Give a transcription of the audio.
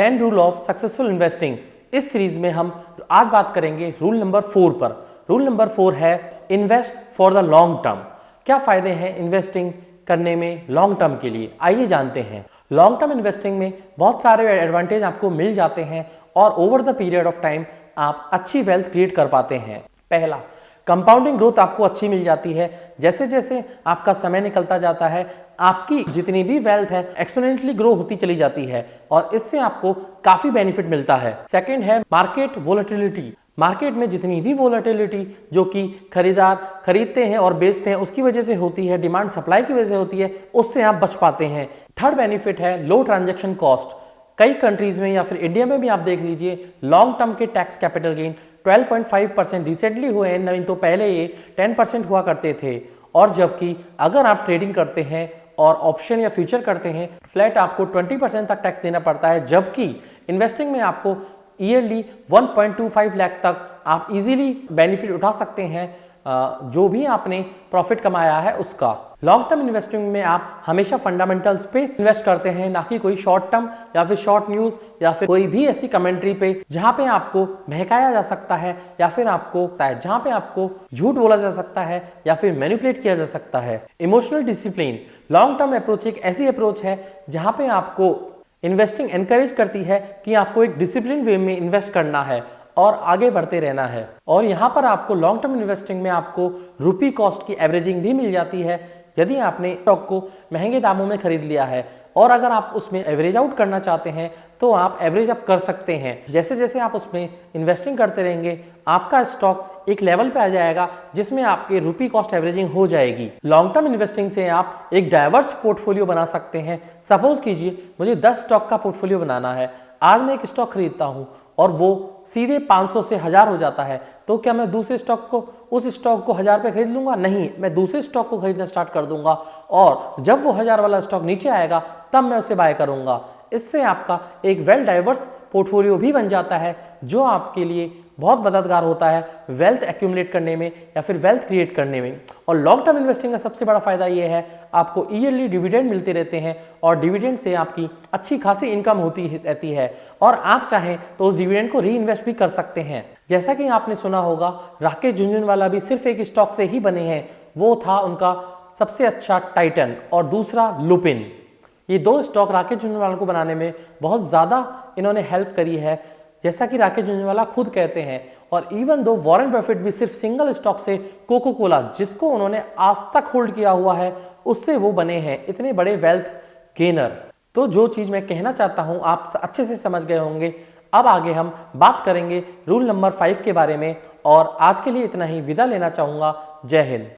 10 rule of successful investing. इस series में हम आज बात करेंगे रूल नंबर 4 पर। रूल नंबर 4 है invest for the long term. क्या फायदे हैं इन्वेस्टिंग करने में लॉन्ग टर्म के लिए, आइए जानते हैं। लॉन्ग टर्म इन्वेस्टिंग में बहुत सारे एडवांटेज आपको मिल जाते हैं और over the period of time आप अच्छी वेल्थ क्रिएट कर पाते हैं। पहला, कंपाउंडिंग ग्रोथ आपको अच्छी मिल जाती है। जैसे जैसे आपका समय निकलता जाता है आपकी जितनी भी वेल्थ है एक्सपोनेंशियली ग्रो होती चली जाती है और इससे आपको काफी बेनिफिट मिलता है। सेकंड है मार्केट वोलेटिलिटी। मार्केट में जितनी भी वोलेटिलिटी जो कि खरीदार खरीदते हैं और बेचते हैं उसकी वजह से होती है, डिमांड सप्लाई की वजह से होती है, उससे आप बच पाते हैं। थर्ड बेनिफिट है लो ट्रांजैक्शन कॉस्ट। कई कंट्रीज में या फिर इंडिया में भी आप देख लीजिए लॉन्ग टर्म के टैक्स कैपिटल गेन 12.5% रिसेंटली हुए हैं, नहीं तो पहले ये 10% हुआ करते थे। और जबकि अगर आप ट्रेडिंग करते हैं और ऑप्शन या फ्यूचर करते हैं फ्लैट आपको 20% तक टैक्स देना पड़ता है, जबकि इन्वेस्टिंग में आपको ईयरली 1.25 लाख तक आप इजीली बेनिफिट उठा सकते हैं जो भी आपने प्रॉफिट कमाया है उसका। लॉन्ग टर्म इन्वेस्टिंग में आप हमेशा फंडामेंटल्स पे इन्वेस्ट करते हैं, ना कि कोई शॉर्ट टर्म या फिर शॉर्ट न्यूज या फिर कोई भी ऐसी कमेंट्री पे जहां पे आपको बहकाया जा सकता है या फिर जहां पे आपको झूठ बोला जा सकता है या फिर मैनिपुलेट किया जा सकता है। Emotional discipline. Long term approach एक ऐसी अप्रोच है जहां पे आपको इन्वेस्टिंग एनकरेज करती है कि आपको एक डिसिप्लिन वे में इन्वेस्ट करना है और आगे बढ़ते रहना है। और यहाँ पर आपको लॉन्ग टर्म इन्वेस्टिंग में आपको रुपी कॉस्ट की एवरेजिंग भी मिल जाती है। यदि आपने स्टॉक को महंगे दामों में खरीद लिया है और अगर आप उसमें एवरेज आउट करना चाहते हैं तो आप एवरेज अप कर सकते हैं। जैसे जैसे आप उसमें इन्वेस्टिंग करते रहेंगे आपका स्टॉक एक लेवल पे आ जाएगा जिसमें आपके रुपी कॉस्ट एवरेजिंग हो जाएगी। लॉन्ग टर्म इन्वेस्टिंग से आप एक डाइवर्स पोर्टफोलियो बना सकते हैं। सपोज कीजिए मुझे 10 स्टॉक का पोर्टफोलियो बनाना है। आज मैं एक स्टॉक खरीदता हूं और वो सीधे 500 से 1000 हो जाता है, तो क्या मैं दूसरे स्टॉक को उस स्टॉक को 1000 पे खरीद लूंगा? नहीं, मैं दूसरे स्टॉक को खरीदना स्टार्ट कर दूंगा और जब वो 1000 वाला स्टॉक नीचे आएगा तब मैं उसे बाय करूंगा। इससे आपका एक वेल डाइवर्स पोर्टफोलियो भी बन जाता है जो आपके लिए बहुत मददगार होता है वेल्थ एक्यूमुलेट करने में या फिर वेल्थ क्रिएट करने में। और लॉन्ग टर्म इन्वेस्टिंग का सबसे बड़ा फायदा ये है आपको ईयरली डिविडेंड मिलते रहते हैं और डिविडेंड से आपकी अच्छी खासी इनकम होती रहती है और आप चाहें तो उस डिविडेंड को री इन्वेस्ट भी कर सकते हैं। जैसा कि आपने सुना होगा राकेश झुनझुनवाला भी सिर्फ एक स्टॉक से ही बने हैं, वो था उनका सबसे अच्छा टाइटन और दूसरा लुपिन। ये दो स्टॉक राकेश झुनझुनवाला को बनाने में बहुत ज़्यादा इन्होंने हेल्प करी है, जैसा कि राकेश झुनझुनवाला खुद कहते हैं। और इवन दो वॉरेन बफेट भी सिर्फ सिंगल स्टॉक से कोको कोला जिसको उन्होंने आज तक होल्ड किया हुआ है उससे वो बने हैं इतने बड़े वेल्थ गेनर। तो जो चीज़ मैं कहना चाहता हूँ आप अच्छे से समझ गए होंगे। अब आगे हम बात करेंगे रूल नंबर 5 के बारे में और आज के लिए इतना ही, विदा लेना चाहूँगा। जय हिंद।